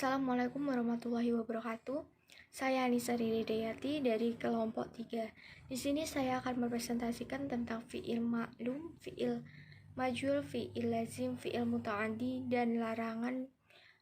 Assalamualaikum warahmatullahi wabarakatuh. Saya Anissa Ridayati dari kelompok 3. Di sini saya akan mempresentasikan tentang fi'il ma'lum, fi'il majhul, fi'il lazim, fi'il muta'addi, dan larangan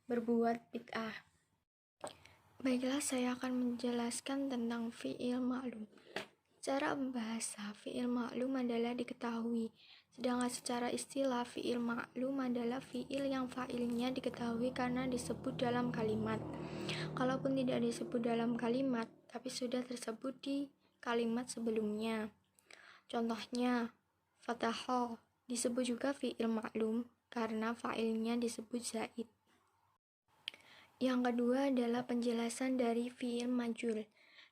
berbuat bid'ah. Baiklah, saya akan menjelaskan tentang fi'il ma'lum. Secara bahasa, fi'il ma'lum adalah diketahui. Sedangkan secara istilah, fi'il ma'lum adalah fi'il yang fa'ilnya diketahui karena disebut dalam kalimat. Kalaupun tidak disebut dalam kalimat, tapi sudah tersebut di kalimat sebelumnya. Contohnya, fataha disebut juga fi'il ma'lum karena fa'ilnya disebut zaid. Yang kedua adalah penjelasan dari fi'il majhul.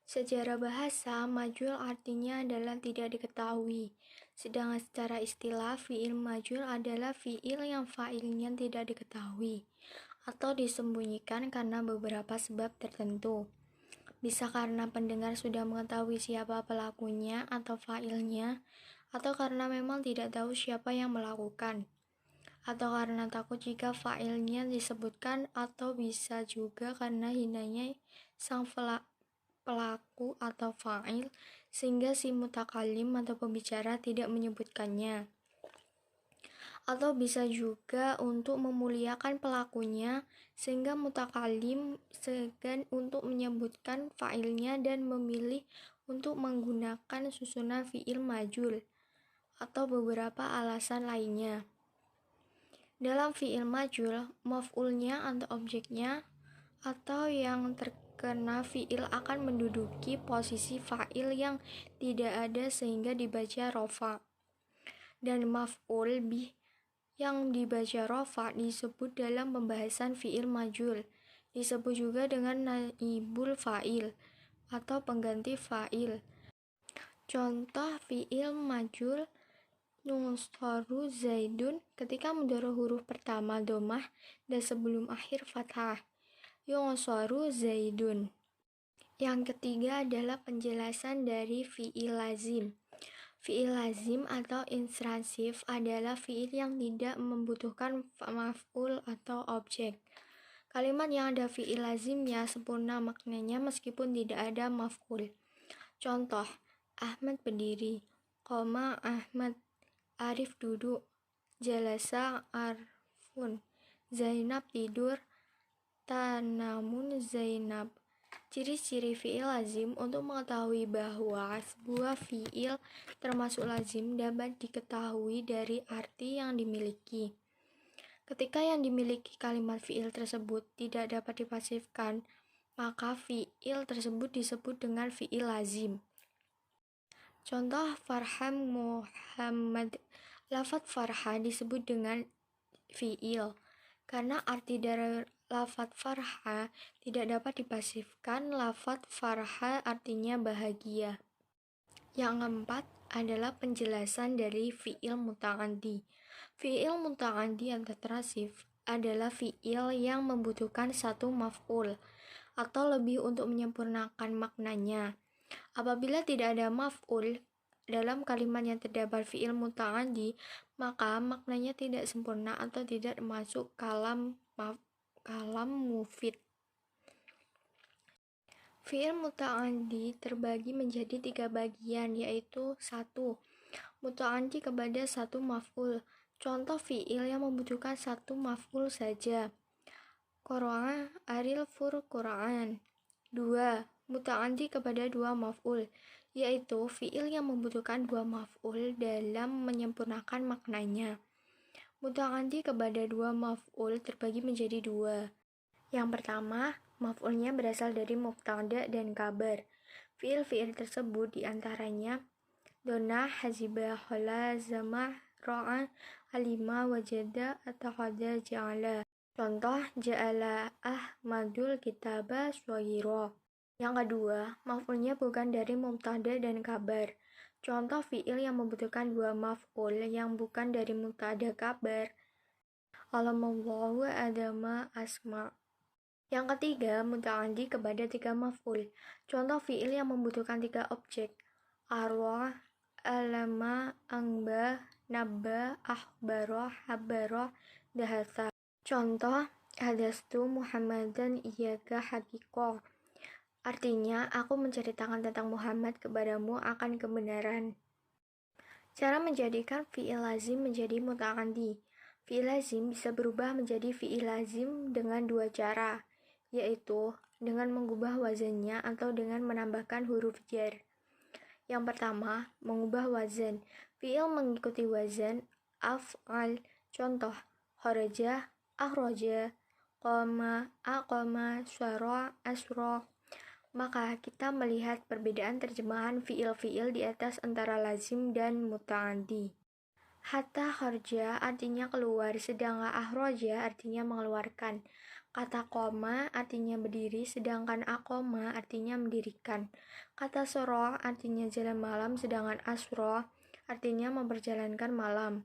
Secara bahasa, majhul artinya adalah tidak diketahui. Sedangkan secara istilah, fi'il majhul adalah fi'il yang fa'ilnya tidak diketahui atau disembunyikan karena beberapa sebab tertentu. Bisa karena pendengar sudah mengetahui siapa pelakunya atau fa'ilnya, atau karena memang tidak tahu siapa yang melakukan, atau karena takut jika fa'ilnya disebutkan, atau bisa juga karena hinanya sang pelaku atau fa'il sehingga si mutakalim atau pembicara tidak menyebutkannya, atau bisa juga untuk memuliakan pelakunya sehingga mutakalim segan untuk menyebutkan fa'ilnya dan memilih untuk menggunakan susunan fi'il majhul atau beberapa alasan lainnya. Dalam fi'il majhul, maf'ulnya atau objeknya atau yang terkena fi'il akan menduduki posisi fa'il yang tidak ada sehingga dibaca rofa. Dan maf'ul bih yang dibaca rofa disebut dalam pembahasan fi'il majhul. Disebut juga dengan naibul fa'il atau pengganti fa'il. Contoh fi'il majhul Yunsaru Zaidun ketika mudhari huruf pertama dhammah dan sebelum akhir fathah. Yunsaru Zaidun. Yang ketiga adalah penjelasan dari fi'il lazim. Fi'il lazim atau intransif adalah fi'il yang tidak membutuhkan maf'ul atau objek. Kalimat yang ada fi'il lazimnya sempurna maknanya meskipun tidak ada maf'ul. Contoh, Ahmad berdiri, qoma Ahmad, Arif duduk, jalasa Arfun, Zainab tidur, tanamun Zainab. Ciri-ciri fi'il lazim. Untuk mengetahui bahwa sebuah fi'il termasuk lazim dapat diketahui dari arti yang dimiliki. Ketika yang dimiliki kalimat fi'il tersebut tidak dapat dipasifkan, maka fi'il tersebut disebut dengan fi'il lazim. Contoh, Farham Muhammad. Lafaz farha disebut dengan fi'il karena arti dari lafaz farha tidak dapat dipasifkan. Lafaz farha artinya bahagia. Yang keempat adalah penjelasan dari fi'il muta'addi. Fi'il muta'addi atau transif adalah fi'il yang membutuhkan satu maf'ul atau lebih untuk menyempurnakan maknanya. Apabila tidak ada maf'ul dalam kalimat yang terdapat fi'il muta'addi, maka maknanya tidak sempurna atau tidak masuk kalam mufid. Fi'il muta'addi terbagi menjadi 3 bagian, yaitu 1. Muta'addi kepada satu maf'ul. Contoh fi'il yang membutuhkan satu maf'ul saja. Qara'a aril fur Qur'an. 2. Muta'addi kepada 2 maf'ul, yaitu fi'il yang membutuhkan 2 maf'ul dalam menyempurnakan maknanya. Muta'addi kepada 2 maf'ul terbagi menjadi 2. Yang pertama, maf'ulnya berasal dari mubtada dan kabar. Fi'il-fi'il tersebut diantaranya dona, haziba, khala, zama, ra'a, alima, wajada, atakhadha, ja'ala. Contoh, ja'ala Ahmadul kitaba shaghira. Yang kedua, maf'ulnya bukan dari mubtada dan kabar. Contoh fi'il yang membutuhkan 2 maf'ul yang bukan dari mubtada kabar. Alamallahu adama asma. Yang ketiga, muta'addi kepada 3 maf'ul. Contoh fi'il yang membutuhkan 3 objek. Arwah, alama, angba, nabba, akhbara, habara, dahasa. Contoh, Hadastu Muhammadan iyyaka haqiqah. Artinya, aku menceritakan tentang Muhammad kepadamu akan kebenaran. Cara menjadikan fi'il lazim menjadi muta'addi. Fi'il lazim bisa berubah menjadi fi'il lazim dengan dua cara, yaitu dengan mengubah wazannya atau dengan menambahkan huruf jar. Yang pertama, mengubah wazan. Fi'il mengikuti wazan af'al. Contoh, kharaja, akhraja, qama, aqama, syara, asra. Maka kita melihat perbedaan terjemahan fi'il-fi'il di atas antara lazim dan muta'addi. Hatta kharja artinya keluar, sedangkan akhraja artinya mengeluarkan. Kata qama artinya berdiri, sedangkan aqama artinya mendirikan. Kata sura artinya jalan malam, sedangkan asra artinya memperjalankan malam.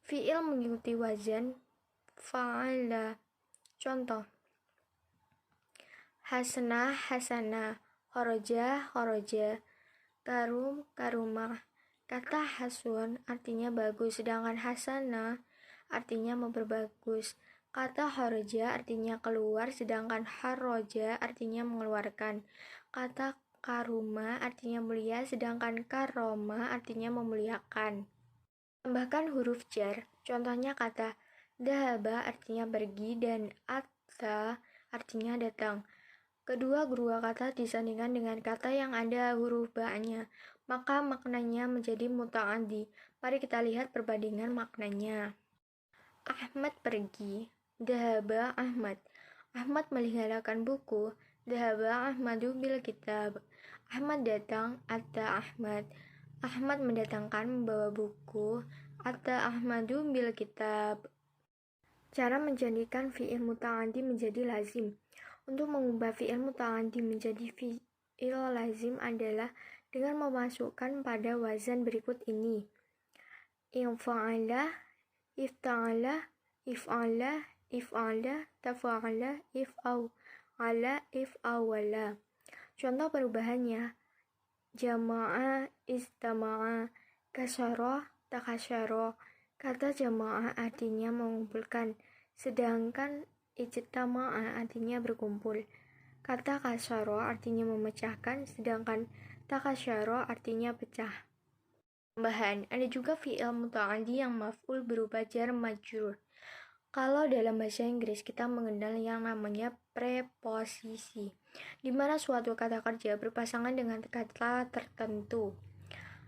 Fi'il mengikuti wazan fa'ala. Contoh, hasanah, hasanah, kharaja, kharaja, karum, karumah. Kata hasun artinya bagus, sedangkan hasanah artinya memperbagus. Kata kharaja artinya keluar, sedangkan kharraja artinya mengeluarkan. Kata karuma artinya mulia, sedangkan karoma artinya memuliakan. Tambahkan huruf jar. Contohnya kata dhahaba artinya pergi dan atta artinya datang. Kedua kata disandingkan dengan kata yang ada huruf ba-nya, maka maknanya menjadi muta'addi. Mari kita lihat perbandingan maknanya. Ahmad pergi, dhahaba Ahmad. Ahmad meninggalkan buku, dhahaba Ahmadu bil kitab. Ahmad datang, atta Ahmad. Ahmad mendatangkan membawa buku, atta Ahmadu bil kitab. Cara menjadikan fi'il muta'addi menjadi lazim. Untuk mengubah fi'il muta'addi menjadi fi'il lazim adalah dengan memasukkan pada wazan berikut ini. Infa'ala, ifta'ala, if'ala, if'ala, tafa'ala, if'awala, if'awala. Contoh perubahannya: jama'a, istama'a, kasyara, takasyara. Kata jama'a artinya mengumpulkan, sedangkan ijtama'a artinya berkumpul. Kata kasyara artinya memecahkan, sedangkan takasyara artinya pecah. Tambahan, ada juga fi'il muta'addi yang maf'ul berupa jar majrur. Kalau dalam bahasa Inggris kita mengenal yang namanya preposisi, di mana suatu kata kerja berpasangan dengan kata tertentu.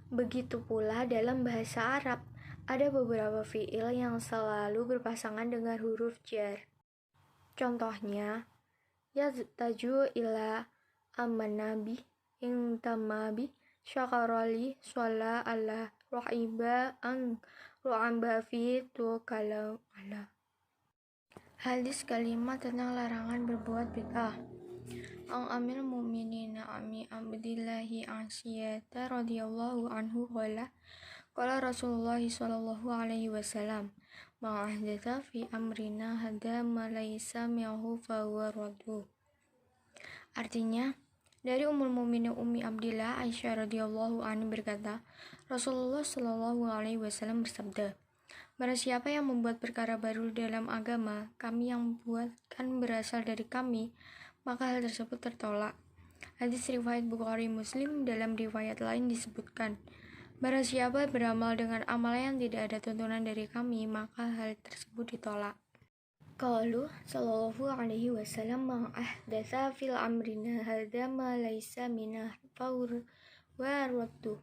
Begitu pula dalam bahasa Arab, ada beberapa fi'il yang selalu berpasangan dengan huruf jar. Contohnya, yaztaju ila amanabi, intamabi, syakarali, shola ala, ro'iba ang, ro'amba fi tu kalau ala. Hadis kalimat tentang larangan berbuat bid'ah. Ang amil mu'minina ami abdillahi asyiyata radhiyallahu anhu qala Rasulullah sallallahu alaihi wasallam ma'ahdatha fi amrina hadha ma laysa mi'ahu fahuwa raddu. Artinya, dari Ummul Mukminin Ummi Abdillah Aisyah radhiyallahu anha berkata, Rasulullah sallallahu alaihi wasallam bersabda, barang siapa yang membuat perkara baru dalam agama kami yang buatkan berasal dari kami, maka hal tersebut tertolak. Hadis riwayat Bukhari Muslim. Dalam riwayat lain disebutkan, barang siapa beramal dengan amal yang tidak ada tuntunan dari kami, maka hal tersebut ditolak. Qalu sallallahu alaihi wasallam ma'ahdatha fil amrina hadza ma laysa minah fawr wa raddu.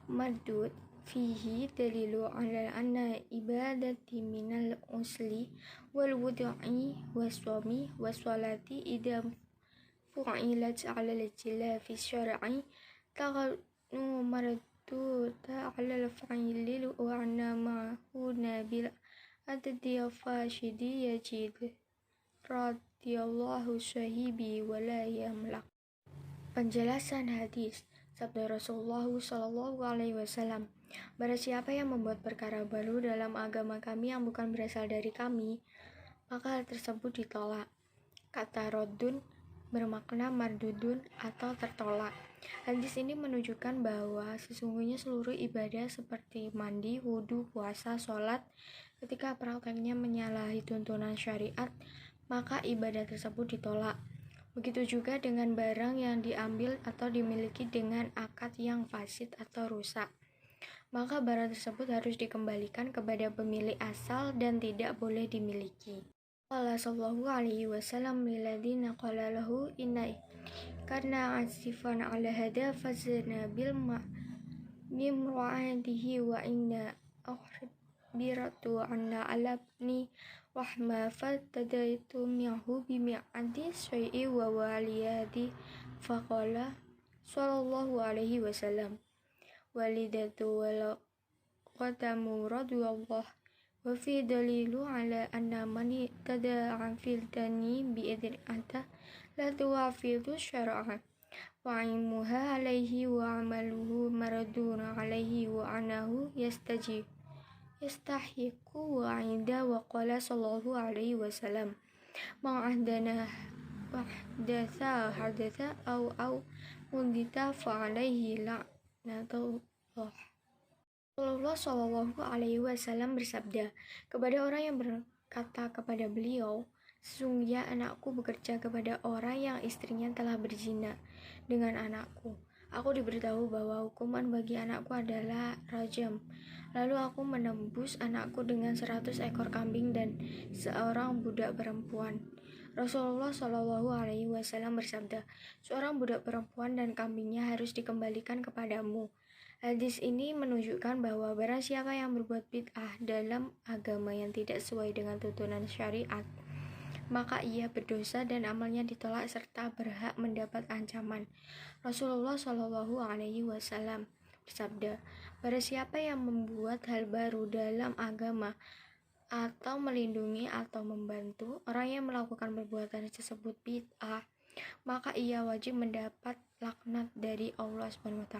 Mardud fihi dalilu ala anna ibadati minal usli wal wudu'i waswami waswalati idam fu'ilat ala al-jilafi syar'i taqanu mardu ta'ala al-fa'ili wa anna ma'hu nabil adadi fashidi yajid radhiyallahu sahibi wala yamlak. Penjelasan hadis. Sabda Rasulullah sallallahu alaihi wasallam, barang siapa yang membuat perkara baru dalam agama kami yang bukan berasal dari kami, maka hal tersebut ditolak. Kata rodun bermakna mardudun atau tertolak. Hadis ini menunjukkan bahwa sesungguhnya seluruh ibadah seperti mandi, wudhu, puasa, sholat, Ketika prakteknya menyalahi tuntunan syariat, maka ibadah tersebut ditolak. Begitu juga dengan barang yang diambil atau dimiliki dengan akad yang fasid atau rusak. Maka barang tersebut harus dikembalikan kepada pemilik asal dan tidak boleh dimiliki. Qala sallallahu alaihi wasallam lilladina qala lahu inna karena asifan ala hada fazna bil mimra'atihi wa inna akhbiratu anna alabni wahma fatadaitu minhu bimi'ati syai'i wa waliyadi faqala sallallahu alaihi wasallam walidatu wal qadamu radiyallahu wa fi dalilu ala anna man tada'a fil dani bi'idin anta la tuwafidu syara'a wa ilmuha alaihi wa amaluhu maraduna alaihi wa anahu yastahiqu wa inda wa qala sallallahu alaihi wasallam ma'ahdana wahdatha hadatha au mundita fa alaihi la'natullah. Rasulullah Shallallahu Alaihi Wasallam bersabda kepada orang yang berkata kepada beliau, sesungguhnya anakku bekerja kepada orang yang istrinya telah berzina dengan anakku. Aku diberitahu bahwa hukuman bagi anakku adalah rajam. Lalu aku menembus anakku dengan 100 ekor kambing dan seorang budak perempuan. Rasulullah Shallallahu Alaihi Wasallam bersabda, seorang budak perempuan dan kambingnya harus dikembalikan kepadamu. Hadis ini menunjukkan bahwa barang siapa yang berbuat bid'ah dalam agama yang tidak sesuai dengan tuntunan syariat, maka ia berdosa dan amalnya ditolak serta berhak mendapat ancaman. Rasulullah Shallallahu Alaihi Wasallam bersabda, barang siapa yang membuat hal baru dalam agama atau melindungi atau membantu orang yang melakukan perbuatan tersebut bid'ah, maka ia wajib mendapat laknat dari Allah SWT.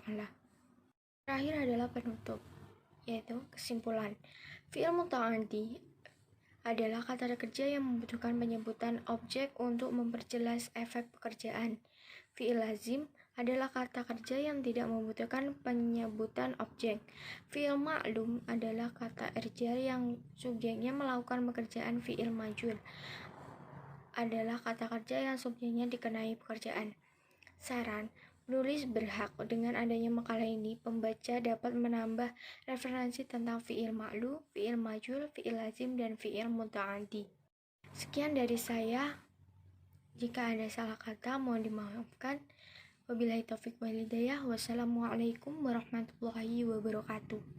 Terakhir adalah penutup, yaitu kesimpulan. Fi'il muta'addi adalah kata kerja yang membutuhkan penyebutan objek untuk memperjelas efek pekerjaan. Fi'il lazim adalah kata kerja yang tidak membutuhkan penyebutan objek. Fi'il ma'lum adalah kata kerja yang subjeknya melakukan pekerjaan. Fi'il majhul adalah kata kerja yang subjeknya dikenai pekerjaan. Saran, penulis berhak dengan adanya makalah ini, pembaca dapat menambah referensi tentang fi'il ma'lum, fi'il majhul, fi'il lazim, dan fi'il muta'addi. Sekian dari saya. Jika ada salah kata, mohon dimaafkan. Wabillahi taufiq wal hidayah. Wassalamualaikum warahmatullahi wabarakatuh.